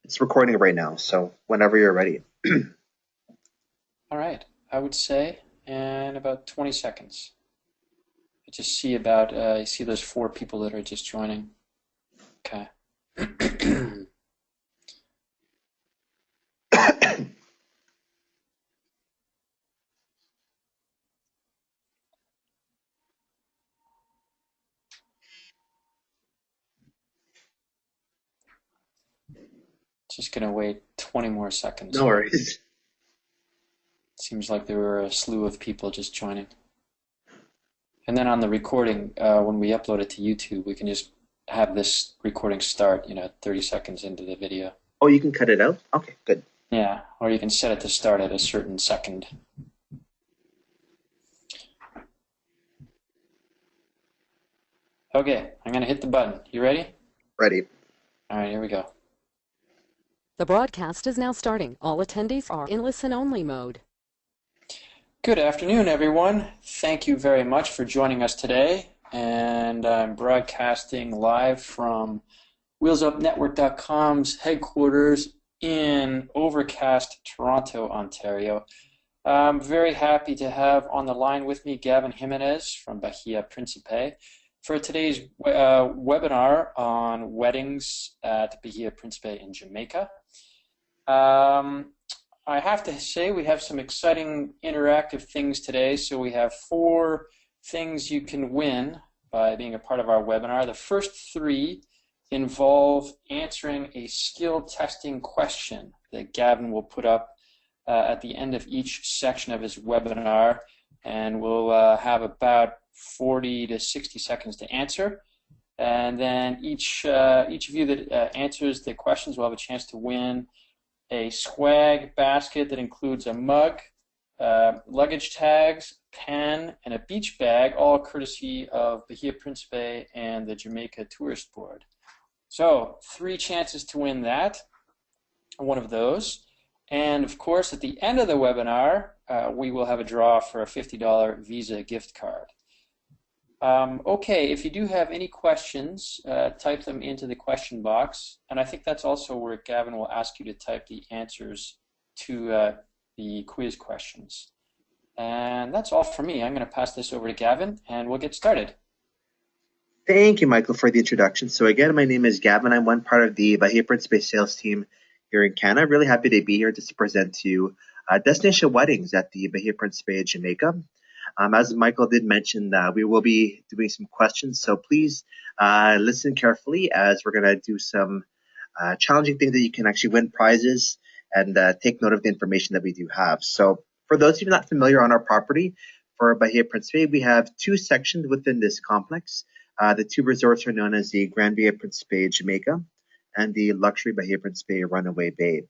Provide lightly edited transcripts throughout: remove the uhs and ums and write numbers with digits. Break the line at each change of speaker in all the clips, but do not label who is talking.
It's recording right now, so whenever you're ready.
All right, I would say in about 20 seconds. I just see about, you see those four people that are just joining. Okay. Just gonna wait 20 more seconds
No
here.
worries.
Seems like there were a slew of people just joining. And then on the recording, when we upload it to YouTube, we can just have this recording start, 30 seconds into the video.
Oh, you can cut it out? Okay, good.
Yeah, or you can set it to start at a certain second. Okay, I'm gonna hit the button. You ready?
Ready.
All right, here we go.
The broadcast is now starting. All attendees are in listen-only mode.
Good afternoon, everyone. Thank you very much for joining us today. And I'm broadcasting live from WheelsUpNetwork.com's headquarters in overcast Toronto, Ontario. I'm very happy to have on the line with me Gavin Jimenez from Bahia, Principe for today's webinar on weddings at Bahia, Principe in Jamaica. I have to say we have some exciting interactive things today. So we have 4 things you can win by being a part of our webinar. The first 3 involve answering a skill testing question that Gavin will put up at the end of each section of his webinar, and we'll have about 40 to 60 seconds to answer. And then each of you that answers the questions will have a chance to win a swag basket that includes a mug, luggage tags, pen, and a beach bag, all courtesy of Bahia Principe and the Jamaica Tourist Board. So 3 chances to win that, one of those. And of course, at the end of the webinar, we will have a draw for a $50 Visa gift card. Okay, if you do have any questions, type them into the question box. And I think that's also where Gavin will ask you to type the answers to the quiz questions. And that's all for me. I'm going to pass this over to Gavin, and we'll get started.
Thank you, Michael, for the introduction. So again, my name is Gavin. I'm one part of the Bahia Principe sales team here in Canada. Really happy to be here just to present to you destination weddings at the Bahia Principe, Jamaica. As Michael did mention, we will be doing some questions, so please listen carefully as we're going to do some challenging things that you can actually win prizes and take note of the information that we do have. So for those of you not familiar on our property, for Bahia Principe, we have 2 sections within this complex. The 2 resorts are known as the Grand Bahia Principe Jamaica and the Luxury Bahia Principe Runaway Bay.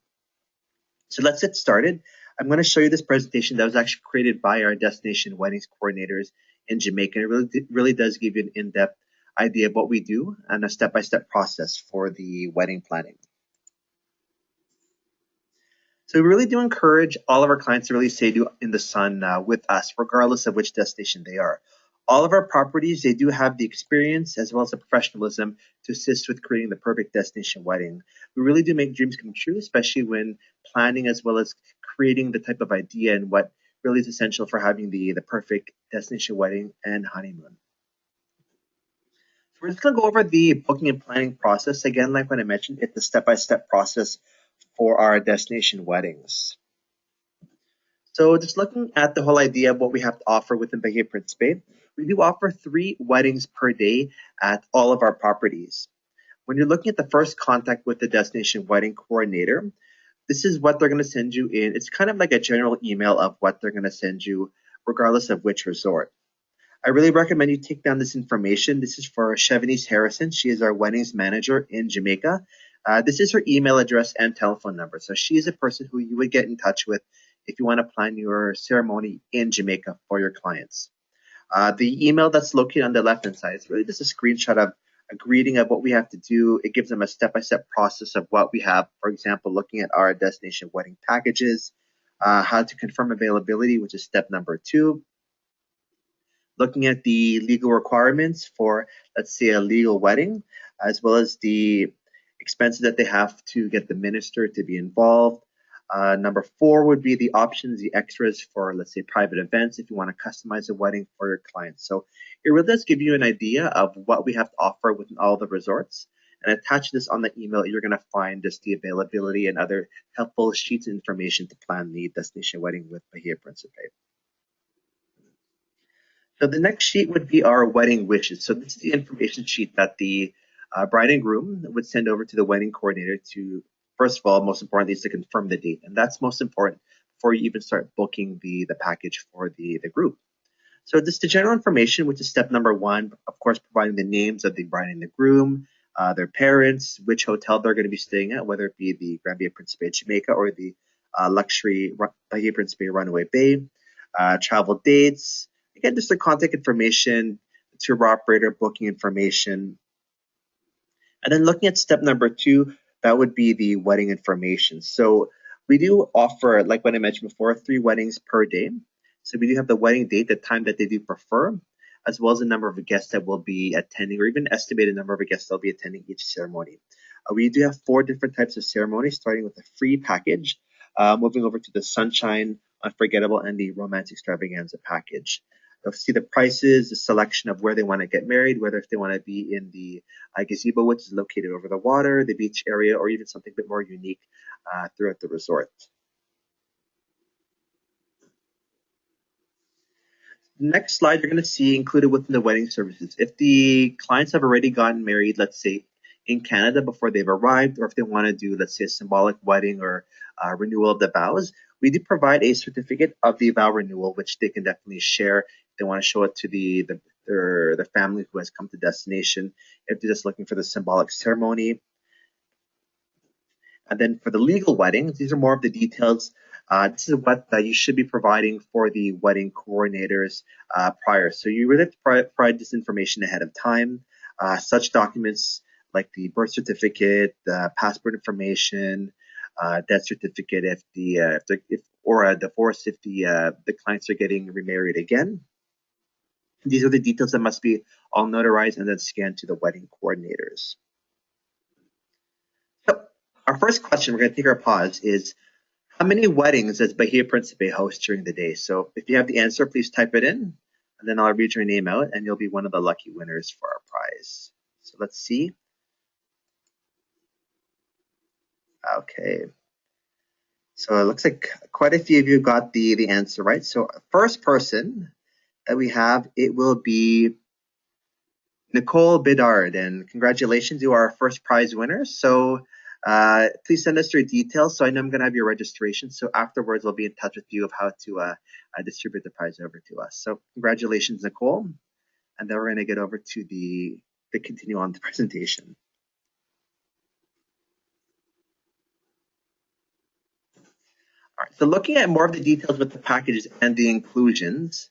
So let's get started. I'm going to show you this presentation that was actually created by our destination weddings coordinators in Jamaica. It really does give you an in-depth idea of what we do and a step-by-step process for the wedding planning. So we really do encourage all of our clients to really stay in the sun with us, regardless of which destination they are. All of our properties, they do have the experience as well as the professionalism to assist with creating the perfect destination wedding. We really do make dreams come true, especially when planning as well as creating the type of idea and what really is essential for having the perfect destination wedding and honeymoon. So we're just going to go over the booking and planning process. Again, like what I mentioned, it's a step-by-step process for our destination weddings. So just looking at the whole idea of what we have to offer within Bahia Principe, we do offer 3 weddings per day at all of our properties. When you're looking at the first contact with the destination wedding coordinator, this is what they're going to send you in. It's kind of like a general email of what they're going to send you, regardless of which resort. I really recommend you take down this information. This is for Chevanice Harrison. She is our weddings manager in Jamaica. This is her email address and telephone number. So she is a person who you would get in touch with if you want to plan your ceremony in Jamaica for your clients. The email that's located on the left-hand side is really just a screenshot of a greeting of what we have to do. It gives them a step-by-step process of what we have. For example, looking at our destination wedding packages, how to confirm availability, which is step number 2. Looking at the legal requirements for, let's say, a legal wedding, as well as the expenses that they have to get the minister to be involved. Number 4 would be the options, the extras for, let's say, private events if you want to customize a wedding for your clients. So it really does give you an idea of what we have to offer within all the resorts. And attach this on the email, you're going to find just the availability and other helpful sheets of information to plan the destination wedding with Bahia Principe. So the next sheet would be our wedding wishes. So this is the information sheet that the bride and groom would send over to the wedding coordinator to, first of all, most importantly, is to confirm the date. And that's most important before you even start booking the package for the group. So this is the general information, which is step number 1, of course, providing the names of the bride and the groom, their parents, which hotel they're going to be staying at, whether it be the Grand Bahia Principe Jamaica or the luxury Bahia Principe Runaway Bay, travel dates, again, just the contact information, tour operator booking information. And then looking at step number 2, that would be the wedding information. So we do offer, like what I mentioned before, 3 weddings per day. So we do have the wedding date, the time that they do prefer, as well as the number of guests that will be attending, or even estimated number of guests that will be attending each ceremony. We do have 4 different types of ceremonies, starting with the free package, moving over to the Sunshine, Unforgettable, and the Romance Extravaganza package. You'll see the prices, the selection of where they want to get married, whether if they want to be in the gazebo, which is located over the water, the beach area, or even something a bit more unique throughout the resort. Next slide, you're going to see included within the wedding services. If the clients have already gotten married, let's say in Canada before they've arrived, or if they want to do, let's say, a symbolic wedding or renewal of the vows, we do provide a certificate of the vow renewal, which they can definitely share. They want to show it to their family who has come to destination. If they're just looking for the symbolic ceremony. And then for the legal weddings, these are more of the details. This is what you should be providing for the wedding coordinators prior. So you really have to provide this information ahead of time. Such documents like the birth certificate, the passport information, death certificate or a divorce if the clients are getting remarried again. These are the details that must be all notarized and then scanned to the wedding coordinators. So our first question, we're going to take our pause, is how many weddings does Bahia Principe host during the day? So if you have the answer, please type it in, and then I'll read your name out, and you'll be one of the lucky winners for our prize. So let's see. Okay. So it looks like quite a few of you got the answer right. So first person that we have, it will be Nicole Bedard, and congratulations, you are our first prize winner. So please send us your details. So I know I'm going to have your registration. So afterwards, I'll be in touch with you of how to distribute the prize over to us. So congratulations, Nicole. And then we're going to get over to the continue on the presentation. All right, so looking at more of the details with the packages and the inclusions.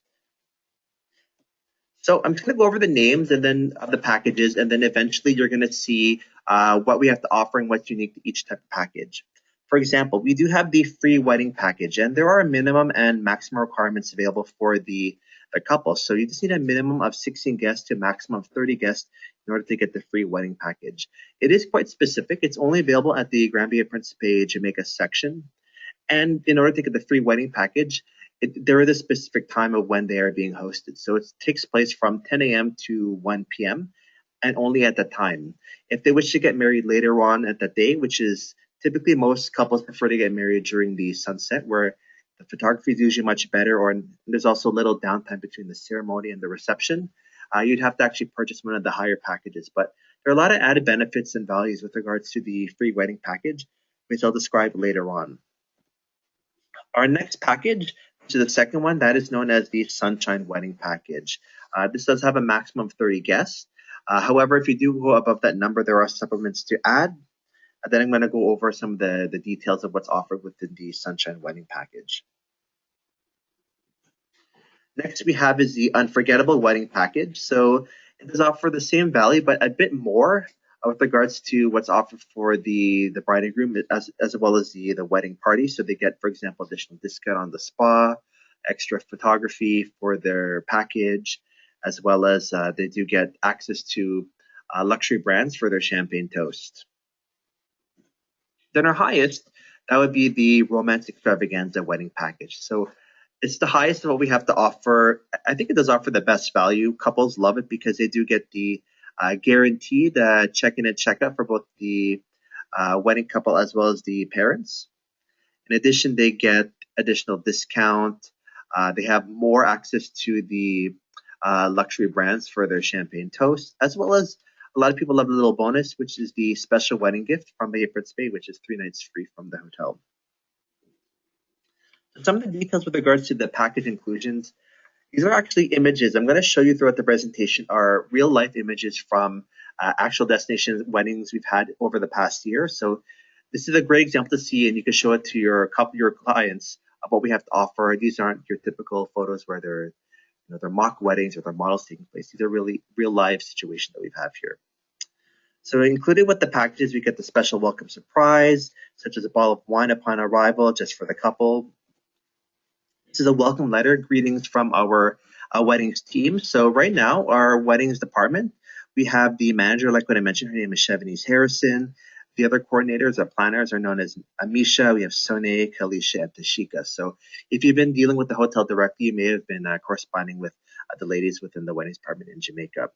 So I'm just going to go over the names and then of the packages, and then eventually you're going to see what we have to offer and what's unique to each type of package. For example, we do have the free wedding package, and there are minimum and maximum requirements available for the couple. So you just need a minimum of 16 guests to a maximum of 30 guests in order to get the free wedding package. It is quite specific. It's only available at the Grand Bahia Principe Jamaica section. And in order to get the free wedding package, there is a specific time of when they are being hosted. So it takes place from 10 a.m. to 1 p.m. and only at that time. If they wish to get married later on at that day, which is typically most couples prefer to get married during the sunset, where the photography is usually much better, or there's also little downtime between the ceremony and the reception, you'd have to actually purchase one of the higher packages. But there are a lot of added benefits and values with regards to the free wedding package, which I'll describe later on. Our next package, which is the second one, that is known as the Sunshine Wedding Package. This does have a maximum of 30 guests. However, if you do go above that number, there are supplements to add. And then I'm going to go over some of the details of what's offered within the Sunshine Wedding Package. Next we have is the Unforgettable Wedding Package. So it does offer the same value, but a bit more with regards to what's offered for the bride and groom as well as the wedding party. So they get, for example, additional discount on the spa, extra photography for their package, as well as they do get access to luxury brands for their champagne toast. Then our highest, that would be the romance extravaganza wedding package. So it's the highest of what we have to offer. I think it does offer the best value. Couples love it because they do get the guaranteed check-in and check-out for both the wedding couple as well as the parents. In addition, they get additional discount. They have more access to the luxury brands for their champagne toast, as well as a lot of people love the little bonus, which is the special wedding gift from Bahia Principe, which is 3 nights free from the hotel. So some of the details with regards to the package inclusions, these are actually images. I'm going to show you throughout the presentation are real life images from actual destination weddings we've had over the past year. So this is a great example to see, and you can show it to your clients of what we have to offer. These aren't your typical photos where they're mock weddings or they're models taking place. These are really real life situations that we have here. So included with the packages, we get the special welcome surprise, such as a bottle of wine upon arrival just for the couple. This is a welcome letter, greetings from our weddings team. So right now, our weddings department, we have the manager, like what I mentioned, her name is Chevenise Harrison. The other coordinators or planners are known as Amisha. We have Sone, Kalisha, and Tashika. So if you've been dealing with the hotel directly, you may have been corresponding with the ladies within the weddings department in Jamaica.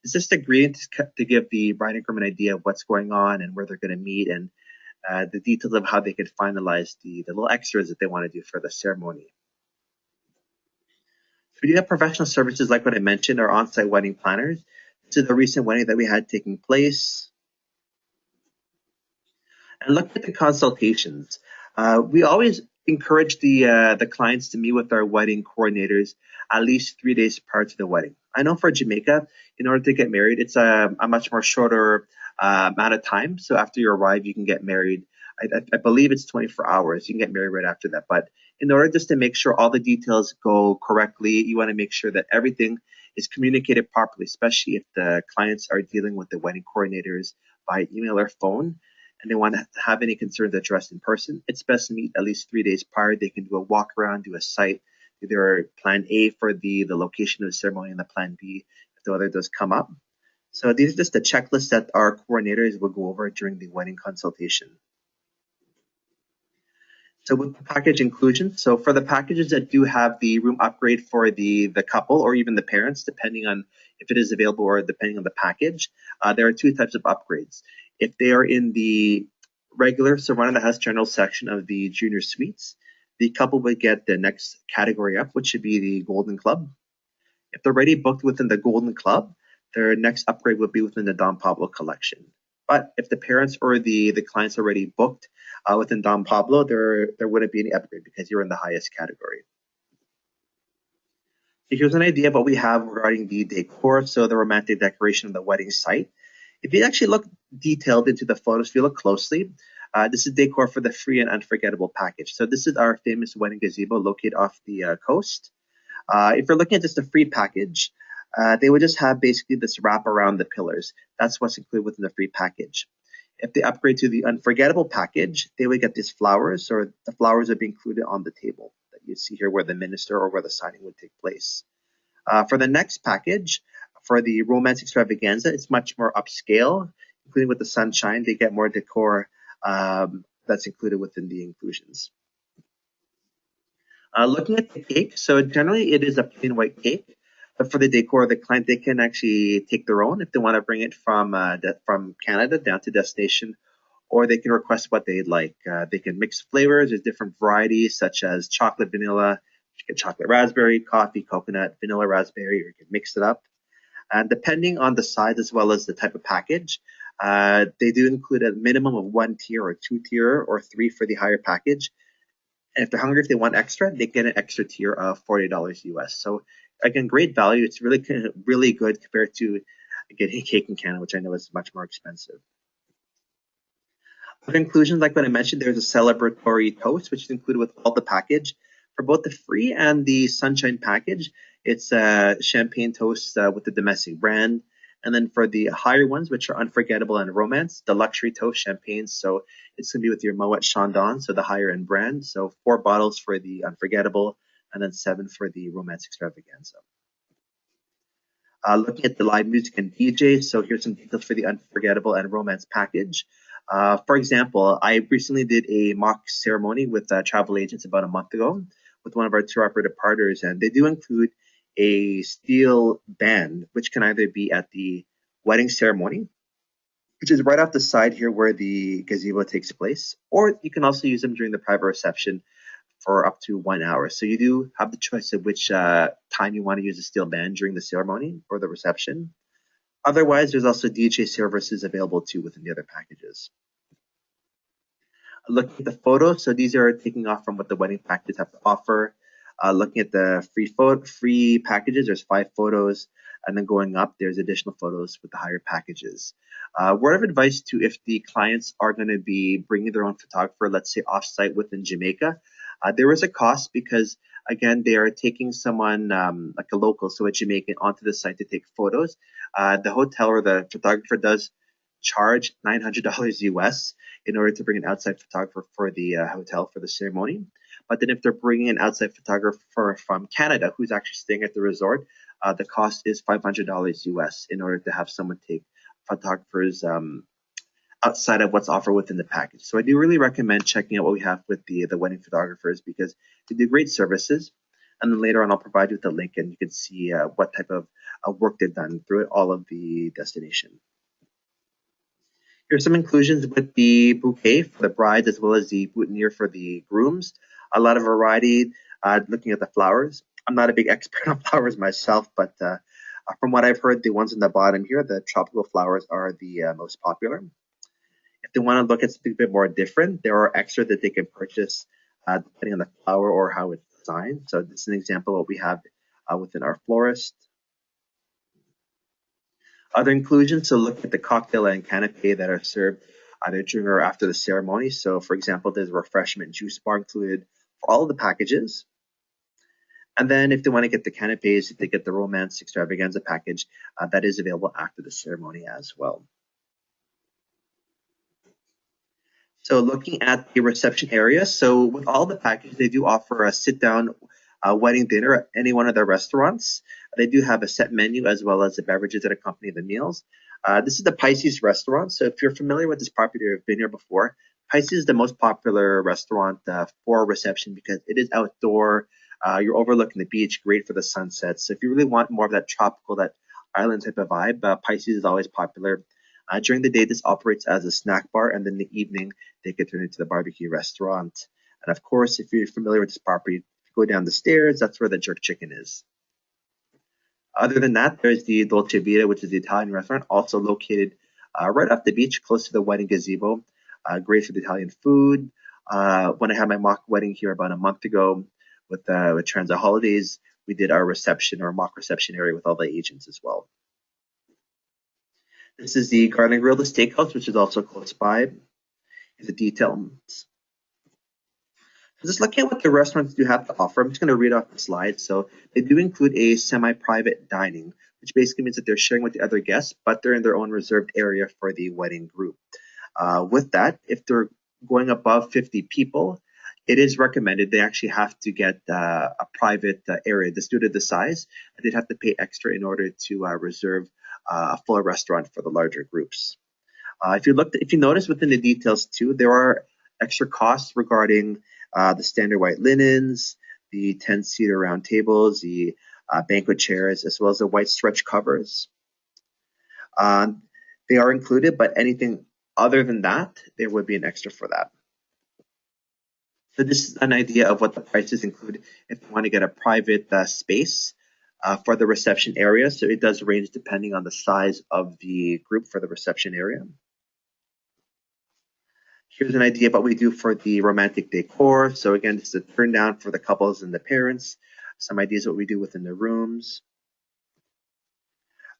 It's just a greeting to give the bride and groom an idea of what's going on and where they're going to meet and the details of how they could finalize the little extras that they want to do for the ceremony. So we do have professional services like what I mentioned, our on-site wedding planners. This is the recent wedding that we had taking place. And look at the consultations. We always encourage the clients to meet with our wedding coordinators at least 3 days prior to the wedding. I know for Jamaica, in order to get married, it's a much more shorter amount of time. So after you arrive, you can get married. I believe it's 24 hours. You can get married right after that. But in order just to make sure all the details go correctly, you want to make sure that everything is communicated properly, especially if the clients are dealing with the wedding coordinators by email or phone and they want to have any concerns addressed in person. It's best to meet at least 3 days prior. They can do a walk around, do a site, do their plan A for the location of the ceremony and the plan B if the weather does come up. So these are just the checklists that our coordinators will go over during the wedding consultation. So with the package inclusion, so for the packages that do have the room upgrade for the couple or even the parents, depending on if it is available or depending on the package, there are two types of upgrades. If they are in the regular, so run of the house general section of the junior suites, the couple would get the next category up, which should be the Golden Club. If they're already booked within the Golden Club, their next upgrade would be within the Don Pablo collection. But if the parents or the clients already booked within Don Pablo, there wouldn't be any upgrade because you're in the highest category. So here's an idea of what we have regarding the decor, so the romantic decoration of the wedding site. If you actually look detailed into the photos, if you look closely, this is decor for the free and unforgettable package. So this is our famous wedding gazebo located off the coast. If you're looking at just the free package, they would just have basically this wrap around the pillars. That's what's included within the free package. If they upgrade to the unforgettable package, they would get these flowers, or the flowers would be included on the table that you see here where the minister or where the signing would take place. For the next package, for the romance extravaganza, it's much more upscale, including with the sunshine. They get more decor that's included within the inclusions. Looking at the cake, so generally it is a plain white cake. But for the decor, the client, they can actually take their own if they want to bring it from Canada down to destination, or they can request what they'd like. They can mix flavors. There's different varieties such as chocolate vanilla, you get chocolate raspberry, coffee, coconut, vanilla raspberry, or you can mix it up. And depending on the size as well as the type of package, they do include a minimum of 1 tier or 2 tier or 3 for the higher package. And if they're hungry, if they want extra, they get an extra tier of $40 US. So again, great value. It's really good compared to getting a cake in Canada, which I know is much more expensive. Other inclusions, like what I mentioned, there's a celebratory toast, which is included with all the package. For both the free and the sunshine package, it's a champagne toast with the domestic brand. And then for the higher ones, which are unforgettable and romance, the luxury toast champagne. So it's going to be with your Moet Chandon, so the higher end brand. So 4 bottles for the unforgettable, and then 7 for the romance extravaganza. Looking at the live music and DJ, so here's some details for the unforgettable and romance package. For example, I recently did a mock ceremony with travel agents about a month ago with one of our tour operator partners, and they do include a steel band, which can either be at the wedding ceremony, which is right off the side here where the gazebo takes place, or you can also use them during the private reception for up to 1 hour. So you do have the choice of which time you want to use the steel band during the ceremony or the reception. Otherwise, there's also DJ services available too within the other packages. Looking at the photos, so these are taking off from what the wedding packages have to offer. Looking at the free packages, there's 5 photos, and then going up, there's additional photos with the higher packages. Word of advice to if the clients are going to be bringing their own photographer, let's say offsite within Jamaica, there is a cost because again they are taking someone like a local, so a Jamaican, onto the site to take photos. The hotel or the photographer does charge $900 US in order to bring an outside photographer for the hotel for the ceremony. But then if they're bringing an outside photographer from Canada who's actually staying at the resort, the cost is $500 US in order to have someone take photographers outside of what's offered within the package. So I do really recommend checking out what we have with the wedding photographers because they do great services. And then later on, I'll provide you with the link and you can see what type of work they've done through all of the destination. Here's some inclusions with the bouquet for the brides as well as the boutonniere for the grooms. A lot of variety looking at the flowers. I'm not a big expert on flowers myself, but from what I've heard, the ones on the bottom here, the tropical flowers are the most popular. If they want to look at something a bit more different, there are extras that they can purchase depending on the flower or how it's designed. So this is an example of what we have within our florist. Other inclusions, so look at the cocktail and canapé that are served either during or after the ceremony. So for example, there's a refreshment juice bar included for all of the packages. And then if they want to get the canapés, if they get the romance extravaganza package, that is available after the ceremony as well. So looking at the reception area, so with all the packages, they do offer a sit-down wedding dinner at any one of their restaurants. They do have a set menu as well as the beverages that accompany the meals. This is the Pisces restaurant. So if you're familiar with this property or have been here before, Pisces is the most popular restaurant for a reception because it is outdoor. You're overlooking the beach, great for the sunset. So if you really want more of that tropical, that island type of vibe, Pisces is always popular. During the day, this operates as a snack bar, and then in the evening, they get turned into the barbecue restaurant. And of course, if you're familiar with this property, go down the stairs, that's where the jerk chicken is. Other than that, there's the Dolce Vita, which is the Italian restaurant, also located right off the beach, close to the wedding gazebo. Great for the Italian food. When I had my mock wedding here about a month ago with Transit Holidays, we did our reception or mock reception area with all the agents as well. This is the Garden Grill, the steakhouse, which is also close by. The details. Just looking at what the restaurants do have to offer, I'm just going to read off the slide. So they do include a semi-private dining, which basically means that they're sharing with the other guests, but they're in their own reserved area for the wedding group. With that, if they're going above 50 people, it is recommended they actually have to get a private area. This due to the size, they'd have to pay extra in order to reserve a full restaurant for the larger groups. If you notice within the details too, there are extra costs regarding the standard white linens, the 10-seater round tables, the banquet chairs, as well as the white stretch covers. They are included, but anything other than that, there would be an extra for that. So this is an idea of what the prices include if you want to get a private space for the reception area. So it does range depending on the size of the group for the reception area. Here's an idea of what we do for the romantic decor. So again, this is a turn down for the couples and the parents. Some ideas of what we do within the rooms.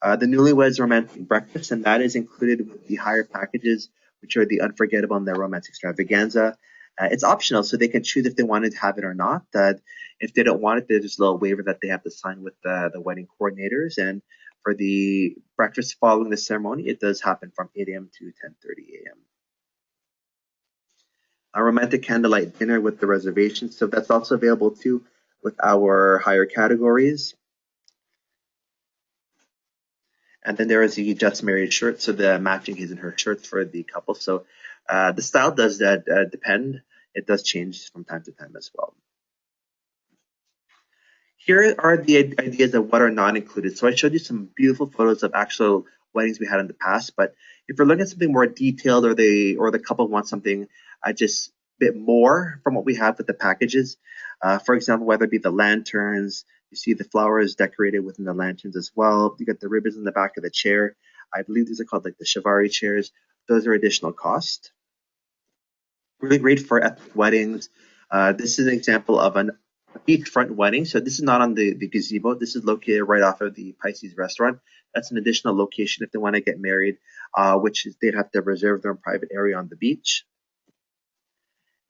The newlyweds romantic breakfast, and that is included with the higher packages, which are the unforgettable and the romance extravaganza. It's optional, so they can choose if they wanted to have it or not. If they don't want it, there's just a little waiver that they have to sign with the wedding coordinators. And for the breakfast following the ceremony, it does happen from 8 a.m. to 10:30 a.m. A romantic candlelight dinner with the reservation. So that's also available too with our higher categories. And then there is the just married shirt, so the matching his and her shirts for the couple. So The style does depend. It does change from time to time as well. Here are the ideas of what are not included. So I showed you some beautiful photos of actual weddings we had in the past, but if you're looking at something more detailed, or the couple wants something just a bit more from what we have with the packages, for example, whether it be the lanterns, you see the flowers decorated within the lanterns as well. You got the ribbons in the back of the chair. I believe these are called like the chivalry chairs. Those are additional cost. Really great for ethnic weddings. This is an example of a beachfront wedding. So this is not on the gazebo. This is located right off of the Pisces restaurant. That's an additional location if they want to get married, which is they'd have to reserve their own private area on the beach.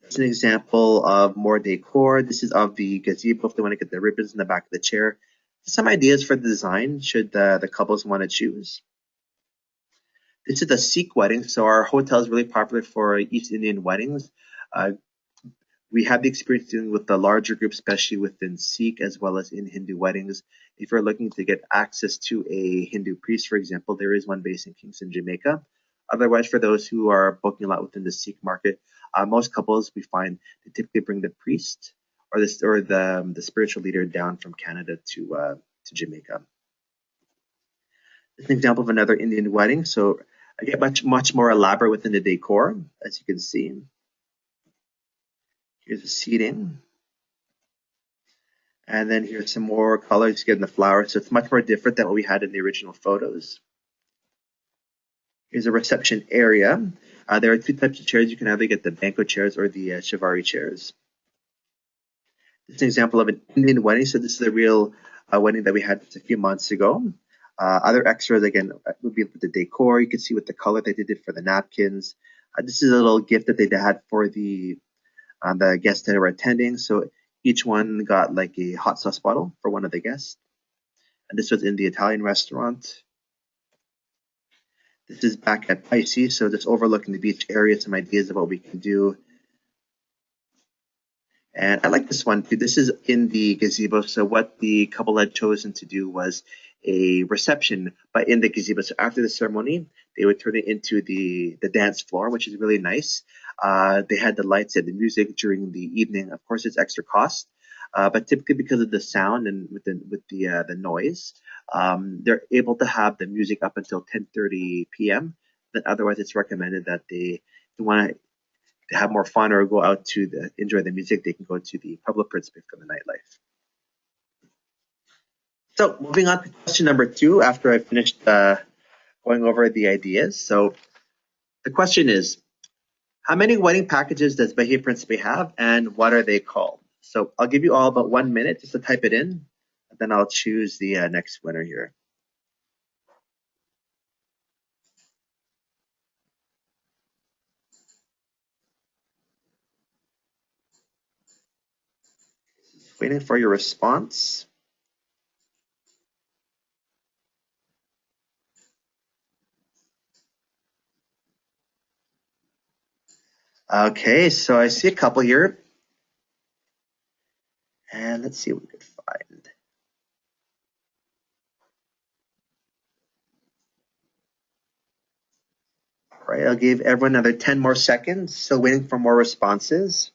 That's an example of more decor. This is of the gazebo if they want to get the ribbons in the back of the chair. Some ideas for the design should the couples want to choose. This is a Sikh wedding, so our hotel is really popular for East Indian weddings. Uh, we have the experience dealing with the larger groups, especially within Sikh as well as in Hindu weddings. If you're looking to get access to a Hindu priest, for example, there is one based in Kingston, Jamaica. Otherwise, for those who are booking a lot within the Sikh market, most couples we find they typically bring the priest or the spiritual leader down from Canada to Jamaica. This is an example of another Indian wedding. So I get much more elaborate within the decor, as you can see. Here's the seating. And then here's some more colors getting the flowers. So it's much more different than what we had in the original photos. Here's a reception area. There are two types of chairs. You can either get the banquet chairs or the chivalry chairs. This is an example of an Indian wedding. So this is a real wedding that we had just a few months ago. Other extras, again, would be the decor. You can see with the color that they did for the napkins. This is a little gift that they had for the guests that were attending. So each one got like a hot sauce bottle for one of the guests. And this was in the Italian restaurant. This is back at Pisces, so just overlooking the beach area, some ideas of what we can do. And I like this one too. This is in the gazebo. So what the couple had chosen to do was a reception, but in the gazebo. So after the ceremony, they would turn it into the dance floor, which is really nice. They had the lights and the music during the evening. Of course, it's extra cost, but typically because of the sound and with the noise, they're able to have the music up until 10:30 p.m. Then otherwise, it's recommended that they want to have more fun or go out to enjoy the music, they can go to the Pueblo Principe for the nightlife. So moving on to question number 2 after I finished going over the ideas. So the question is, how many wedding packages does Bahia Principe have and what are they called? So I'll give you all about 1 minute just to type it in, and then I'll choose the next winner here. Just waiting for your response. Okay, so I see a couple here. And let's see what we could find. All right, I'll give everyone another 10 more seconds. Still waiting for more responses.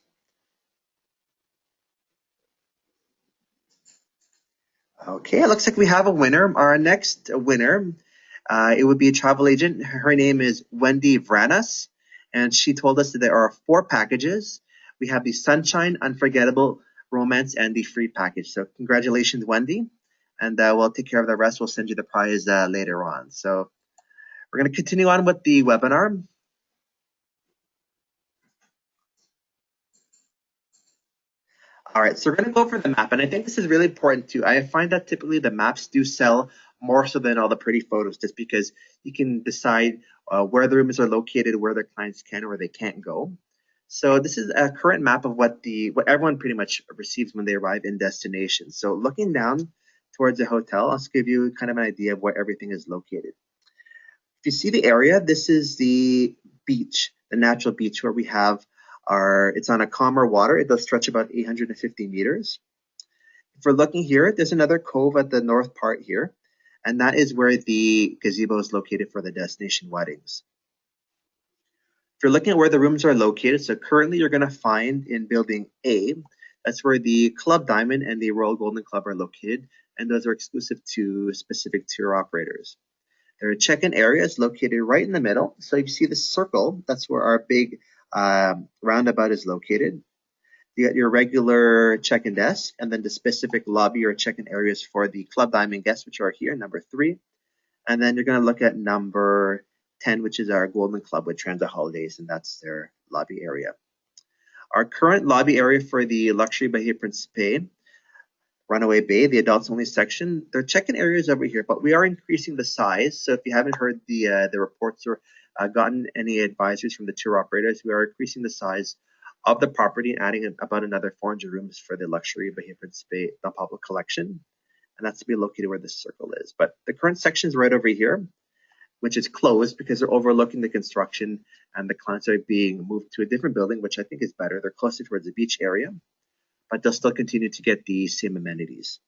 Okay, it looks like we have a winner. Our next winner, it would be a travel agent. Her name is Wendy Vranas, and she told us that there are 4 packages. We have the Sunshine, Unforgettable, Romance, and the free package. So congratulations, Wendy. And we'll take care of the rest. We'll send you the prize later on. So we're going to continue on with the webinar. All right, so we're going to go over the map, and I think this is really important too. I find that typically the maps do sell more so than all the pretty photos, just because you can decide where the rooms are located, where their clients can or they can't go. So this is a current map of what everyone pretty much receives when they arrive in destination. So looking down towards the hotel, I'll just give you kind of an idea of where everything is located. If you see the area, this is the beach, the natural beach where we have it's on a calmer water. It does stretch about 850 meters. If we're looking here, there's another cove at the north part here, and that is where the gazebo is located for the destination weddings. If you're looking at where the rooms are located, so currently you're going to find in building A, that's where the Club Diamond and the Royal Golden Club are located, and those are exclusive to specific tour operators. Their check-in area is located right in the middle. So if you see the circle, that's where our big roundabout is located. You got your regular check-in desk, and then the specific lobby or check-in areas for the Club Diamond guests, which are here, number 3. And then you're going to look at number 10, which is our Golden Club with Transit Holidays, and that's their lobby area. Our current lobby area for the Luxury Bahia Principe, Runaway Bay, the adults only section, their check-in area is over here, but we are increasing the size. So if you haven't heard the reports or gotten any advisories from the tour operators, we are increasing the size of the property and adding about another 400 rooms for the Luxury Bahia Principe Don Pablo collection. And that's to be located where the circle is. But the current section is right over here, which is closed because they're overlooking the construction and the clients are being moved to a different building, which I think is better. They're closer towards the beach area, but they'll still continue to get the same amenities.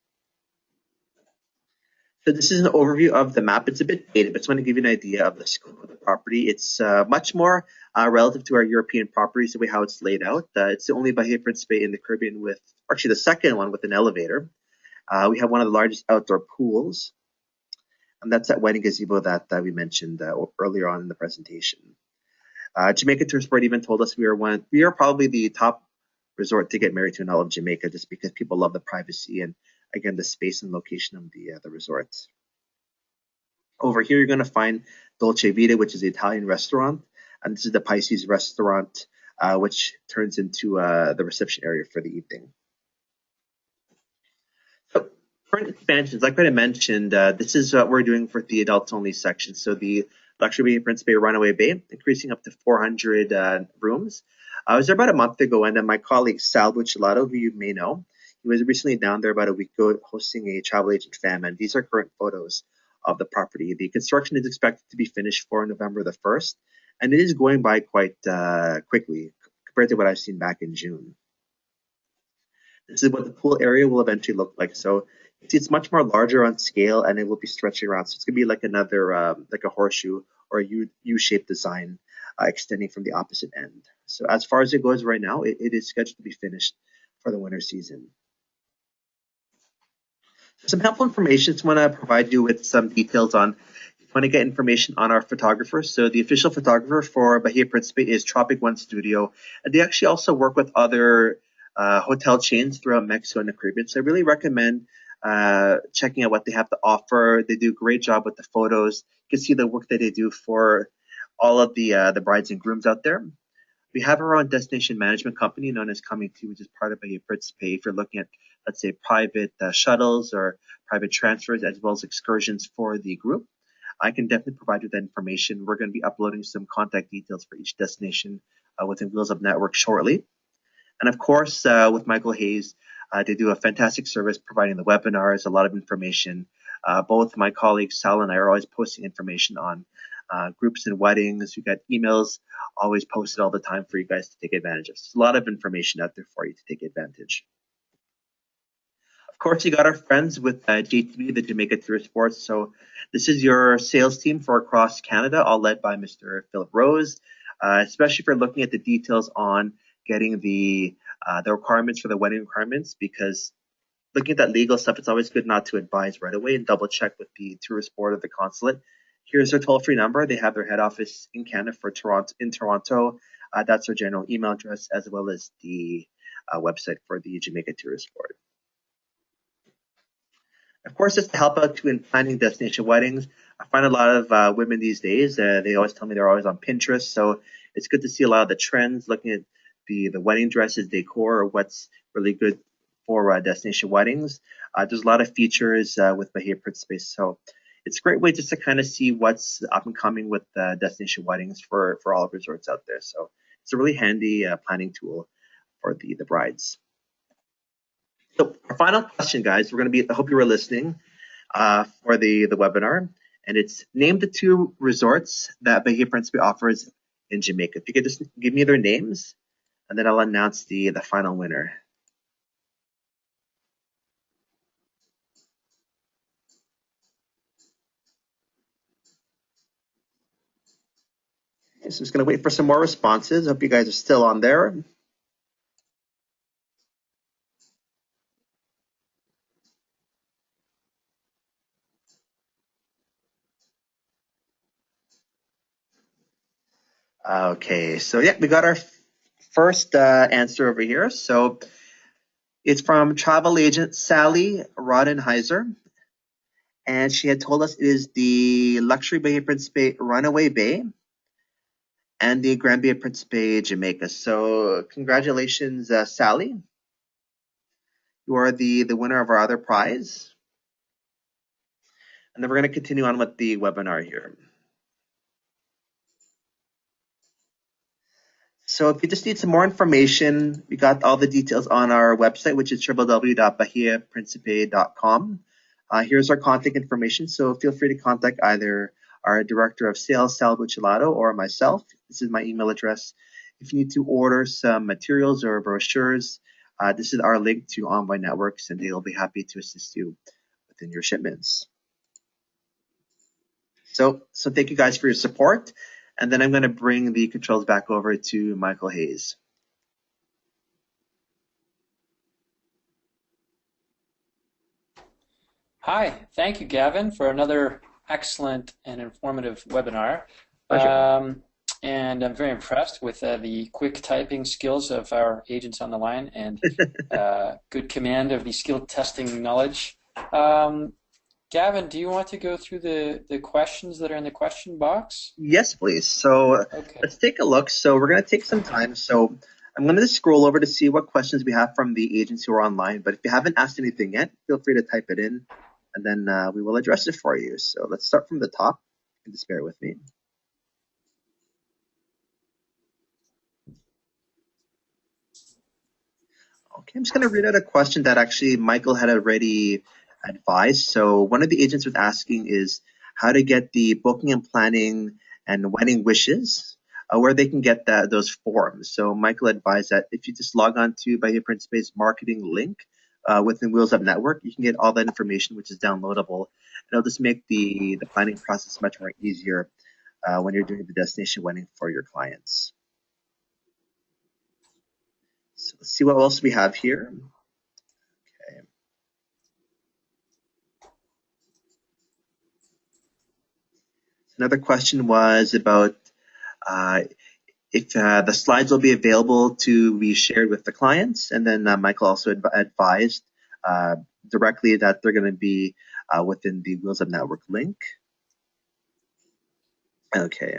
So this is an overview of the map. It's a bit dated, but I just want to give you an idea of the scope of the property. It's much more relative to our European properties, the way how it's laid out. It's the only Bahia Principe in the Caribbean with, actually the second one with an elevator. We have one of the largest outdoor pools, and that's that wedding gazebo that we mentioned earlier on in the presentation. Jamaica Tourist Board even told us we are probably the top resort to get married to in all of Jamaica, just because people love the privacy and, again, the space and location of the resorts. Over here, you're going to find Dolce Vita, which is the Italian restaurant, and this is the Pisces restaurant, which turns into the reception area for the evening. So, current expansions, like I mentioned, this is what we're doing for the adults only section. So the Luxury Principe Runaway Bay, increasing up to 400 rooms. I was there about a month ago, and my colleague Sal Bucciolato, who you may know, he was recently down there about a week ago hosting a travel agent fam, and these are current photos of the property. The construction is expected to be finished for November the 1st, and it is going by quite quickly compared to what I've seen back in June. This is what the pool area will eventually look like. So it's much more larger on scale, and it will be stretching around. So it's going to be like another, like a horseshoe or a U-shaped design extending from the opposite end. So as far as it goes right now, it is scheduled to be finished for the winter season. Some helpful information. I just want to provide you with some details on if you want to get information on our photographers. So the official photographer for Bahia Principe is Tropic One Studio. And they actually also work with other hotel chains throughout Mexico and the Caribbean. So I really recommend checking out what they have to offer. They do a great job with the photos. You can see the work that they do for all of the brides and grooms out there. We have our own destination management company known as Coming To, which is part of Bahia Principe. If you're looking at, let's say, private shuttles or private transfers, as well as excursions for the group, I can definitely provide you that information. We're going to be uploading some contact details for each destination within Wheels Up Network shortly. And of course, with Michael Hayes, they do a fantastic service providing the webinars, a lot of information. Both my colleagues, Sal and I, are always posting information on groups and weddings. We've got emails always posted all the time for you guys to take advantage of. So there's a lot of information out there for you to take advantage. Of course, you got our friends with JTB, the Jamaica Tourist Board. So this is your sales team for across Canada, all led by Mr. Philip Rose, especially if you're looking at the details on getting the requirements for the wedding requirements, because looking at that legal stuff, it's always good not to advise right away and double check with the tourist board or the consulate. Here's their toll-free number. They have their head office in Canada for Toronto. That's their general email address, as well as the website for the Jamaica Tourist Board. Of course, just to help out too in planning destination weddings, I find a lot of women these days, they always tell me they're always on Pinterest. So it's good to see a lot of the trends, looking at the wedding dresses, decor, or what's really good for destination weddings. There's a lot of features with Bahia Principe. So it's a great way just to kind of see what's up and coming with destination weddings for all resorts out there. So it's a really handy planning tool for the brides. So our final question, guys, I hope you were listening for the webinar, and it's name the 2 resorts that Bahia Principe offers in Jamaica. If you could just give me their names, and then I'll announce the final winner. So I'm just going to wait for some more responses. Hope you guys are still on there. Okay, so yeah, we got our first answer over here. So it's from travel agent Sally Rodenheiser, and she had told us it is the luxury Bahia Principe Runaway Bay and the Grand Bahia Principe Jamaica. So congratulations, Sally. You are the winner of our other prize. And then we're going to continue on with the webinar here. So if you just need some more information, we got all the details on our website, which is www.bahiaprincipe.com. Here's our contact information, so feel free to contact either our Director of Sales, Sal Bucciolato, or myself. This is my email address. If you need to order some materials or brochures, this is our link to Envoy Networks, and they'll be happy to assist you within your shipments. So thank you guys for your support. And then I'm going to bring the controls back over to Michael Hayes.
Hi, thank you, Gavin, for another excellent and informative webinar. And I'm very impressed with the quick typing skills of our agents on the line and good command of the skill testing knowledge. Gavin, do you want to go through the questions that are in the question box?
Yes, please. So
okay.
Let's take a look. So we're going to take some time. So I'm going to scroll over to see what questions we have from the agents who are online. But if you haven't asked anything yet, feel free to type it in, and then we will address it for you. So let's start from the top. Just bear with me. Okay, I'm just going to read out a question that actually Michael had already advised. So one of the agents was asking is how to get the booking and planning and wedding wishes, where they can get those forms. So Michael advised that if you just log on to Bahia Principe's marketing link within Wheels Up Network, you can get all that information, which is downloadable. And it'll just make the planning process much more easier when you're doing the destination wedding for your clients. So let's see what else we have here. Okay. Another question was about if the slides will be available to be shared with the clients. And then Michael also advised directly that they're going to be within the Wheels Up Network link. Okay.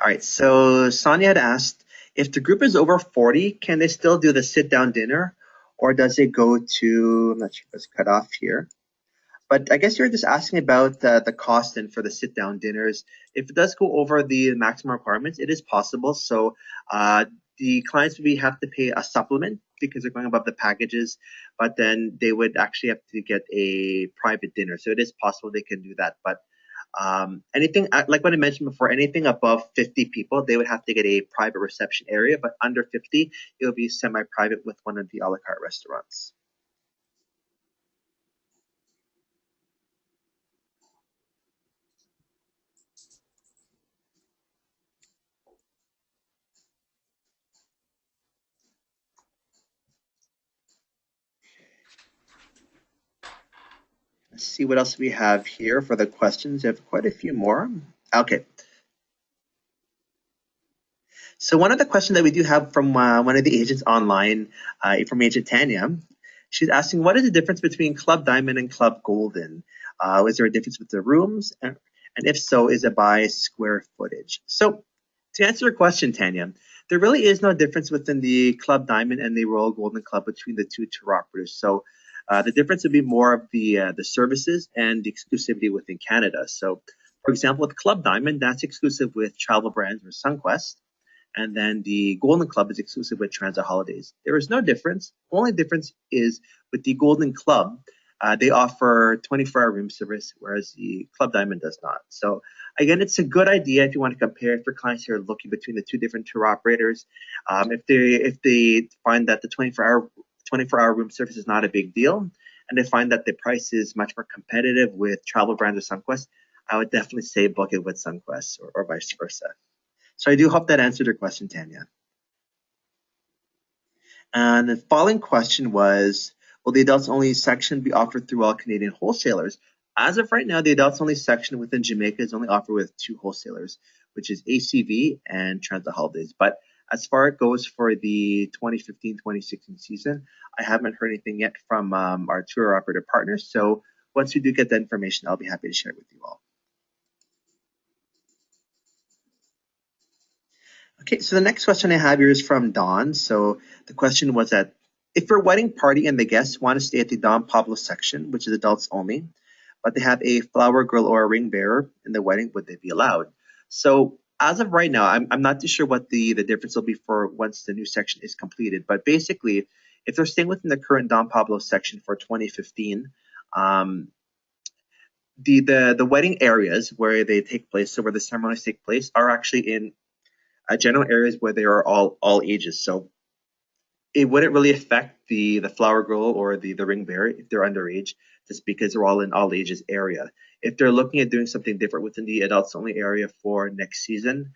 All right, so Sonia had asked, if the group is over 40, can they still do the sit-down dinner? Or does it go to, I'm not sure if it's cut off here. But I guess you're just asking about the cost and for the sit-down dinners. If it does go over the maximum requirements, it is possible. So the clients would have to pay a supplement because they're going above the packages, but then they would actually have to get a private dinner. So it is possible they can do that. But anything, like what I mentioned before, anything above 50 people, they would have to get a private reception area. But under 50, it will be semi-private with one of the a la carte restaurants. Let's see what else we have here for the questions. We have quite a few more. Okay. So one of the questions that we do have from one of the agents online, from Agent Tanya, she's asking, what is the difference between Club Diamond and Club Golden? Is there a difference with the rooms? And if so, is it by square footage? So to answer your question, Tanya, there really is no difference within the Club Diamond and the Royal Golden Club between the two tour operators. So the difference would be more of the services and the exclusivity within Canada. So, for example, with Club Diamond, that's exclusive with travel brands or SunQuest, and then the Golden Club is exclusive with Transat Holidays. There is no difference. The only difference is with the Golden Club, they offer 24-hour room service, whereas the Club Diamond does not. So again, it's a good idea if you want to compare for clients who are looking between the two different tour operators. If they find that the 24-hour room service is not a big deal, and I find that the price is much more competitive with travel brands or SunQuest, I would definitely say book it with SunQuest or vice versa. So I do hope that answered your question, Tanya. And the following question was, will the adults only section be offered through all Canadian wholesalers? As of right now, the adults only section within Jamaica is only offered with two wholesalers, which is ACV and Transit Holidays. But as far as it goes for the 2015-2016 season, I haven't heard anything yet from our tour operator partners. So once we do get that information, I'll be happy to share it with you all. Okay, so the next question I have here is from Don. So the question was that if your wedding party and the guests want to stay at the Don Pablo section, which is adults only, but they have a flower girl or a ring bearer in the wedding, would they be allowed? So as of right now, I'm not too sure what the difference will be for once the new section is completed. But basically, if they're staying within the current Don Pablo section for 2015, the wedding areas where they take place, so where the ceremonies take place, are actually in general areas where they are all ages. So it wouldn't really affect the flower girl or the ring bearer if they're underage, just because they're all in all ages area. If they're looking at doing something different within the adults only area for next season,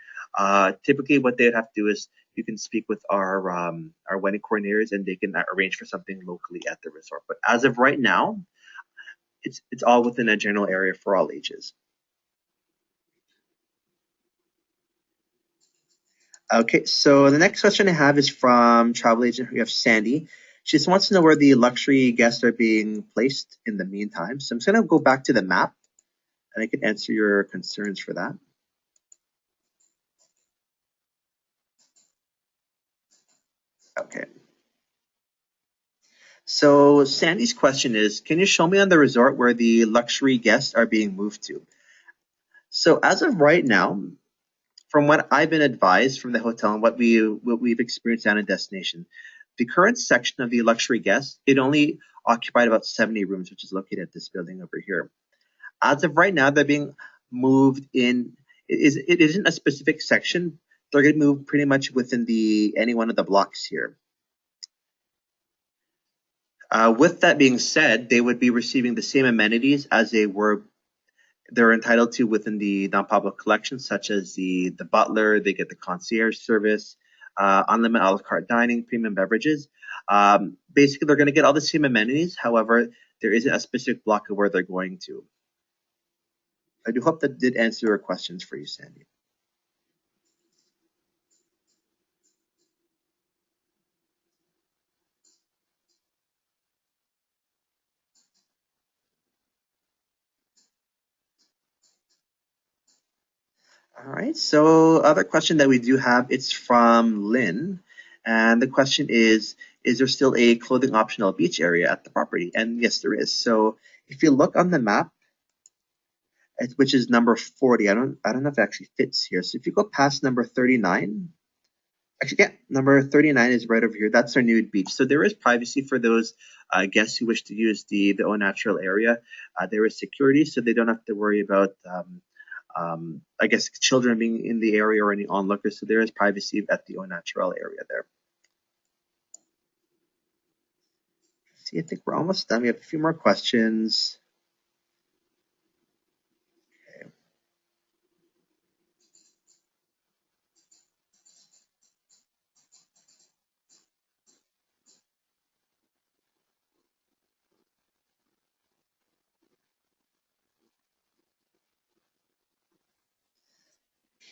typically what they'd have to do is you can speak with our wedding coordinators and they can arrange for something locally at the resort. But as of right now, it's all within a general area for all ages. Okay, so the next question I have is from travel agent. We have Sandy. She just wants to know where the luxury guests are being placed in the meantime. So I'm just going to go back to the map and I can answer your concerns for that. Okay. So Sandy's question is, can you show me on the resort where the luxury guests are being moved to? So as of right now, from what I've been advised from the hotel and what we've experienced down in destination, the current section of the luxury guests, it only occupied about 70 rooms, which is located at this building over here. As of right now, they're being moved in. It isn't a specific section. They're going to move pretty much within any one of the blocks here. With that being said, they would be receiving the same amenities as they're entitled to within the Don Pablo collection, such as the butler. They get the concierge service, unlimited a la carte dining, premium beverages. Basically, they're going to get all the same amenities. However, there isn't a specific block of where they're going to. I do hope that did answer your questions for you, Sandy. All right. So other question that we do have, it's from Lynn. And the question is there still a clothing optional beach area at the property? And yes, there is. So if you look on the map, which is number 40, I don't know if it actually fits here. So if you go past number 39, actually, yeah, number 39 is right over here. That's our nude beach. So there is privacy for those guests who wish to use the au natural area. There is security, so they don't have to worry about I guess children being in the area or any onlookers. So there is privacy at the au natural area there. See, I think we're almost done. We have a few more questions.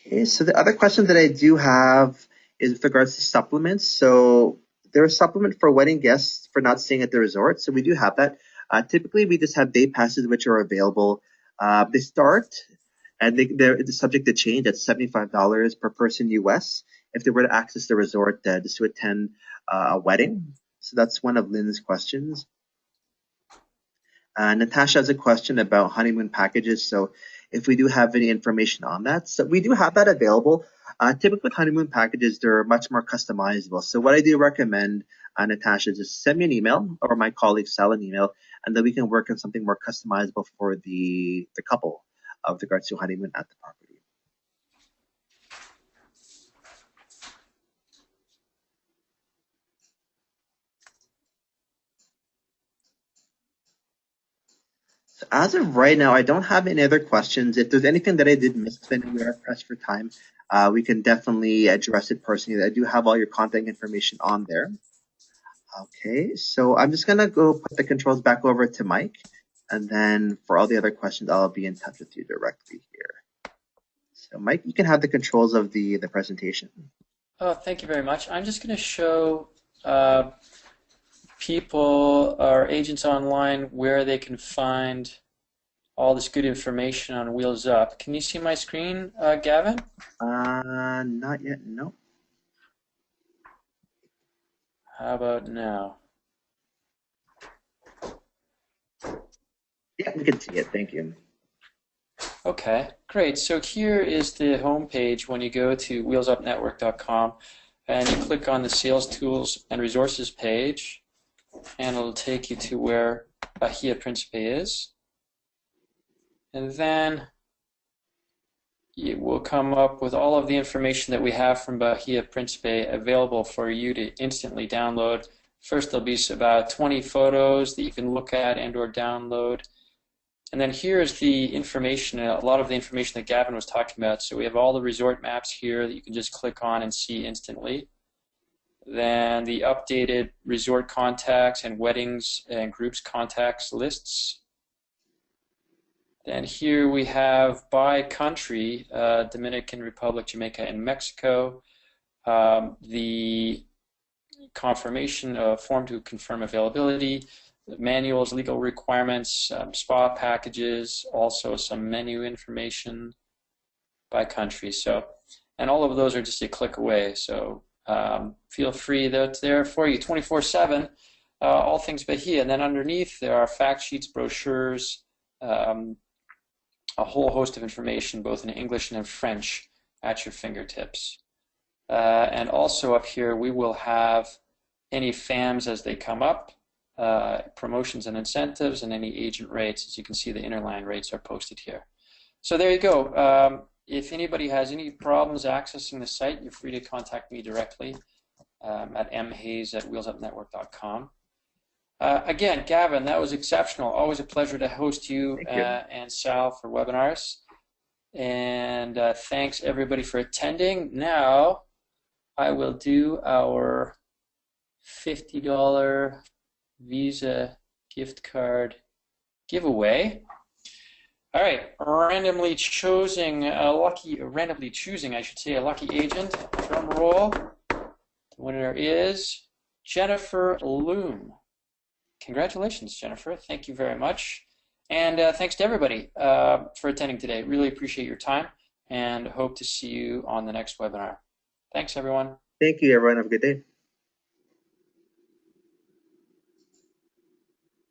Okay, so the other question that I do have is with regards to supplements. So there's a supplement for wedding guests for not staying at the resort. So we do have that. Typically, we just have day passes which are available. They start and they're subject to change at $75 per person US if they were to access the resort just to attend a wedding. So that's one of Lynn's questions. Natasha has a question about honeymoon packages. So if we do have any information on that. So we do have that available. Typically with honeymoon packages, they're much more customizable. So what I do recommend, Natasha, is just send me an email or my colleague Sal an email, and then we can work on something more customizable for the couple with regards to honeymoon at the property. As of right now, I don't have any other questions. If there's anything that I did miss when we are pressed for time, we can definitely address it personally. I do have all your contact information on there. Okay, so I'm just gonna go put the controls back over to Mike, and then for all the other questions, I'll be in touch with you directly here. So Mike, you can have the controls of the presentation.
Oh, thank you very much. I'm just going to show people or agents online where they can find all this good information on Wheels Up. Can you see my screen, Gavin?
Not yet, no.
How about now?
Yeah, we can see it, thank you.
Okay, great. So here is the home page when you go to wheelsupnetwork.com and you click on the Sales Tools and Resources page, and it'll take you to where Bahia Principe is. And then it will come up with all of the information that we have from Bahia Principe available for you to instantly download. First, there'll be about 20 photos that you can look at and or download. And then here's the information, a lot of the information that Gavin was talking about. So we have all the resort maps here that you can just click on and see instantly. Then the updated resort contacts and weddings and groups contacts lists. Then here we have by country, Dominican Republic, Jamaica, and Mexico. The confirmation form to confirm availability, manuals, legal requirements, spa packages, also some menu information by country. So, and all of those are just a click away. So feel free, that's there for you 24/7, all things Bahia. And then underneath there are fact sheets, brochures, a whole host of information both in English and in French at your fingertips. And also up here we will have any FAMs as they come up, promotions and incentives, and any agent rates. As you can see, the interline rates are posted here. So there you go. If anybody has any problems accessing the site, you're free to contact me directly at mhayes@wheelsupnetwork.com. Again, Gavin, that was exceptional. Always a pleasure to host you, and Sal for webinars. And thanks everybody for attending. Now I will do our $50 Visa gift card giveaway. All right, randomly choosing a lucky agent. Drum roll. The winner is Jennifer Loom. Congratulations, Jennifer. Thank you very much. And thanks to everybody for attending today. Really appreciate your time and hope to see you on the next webinar. Thanks, everyone.
Thank you, everyone. Have a good day.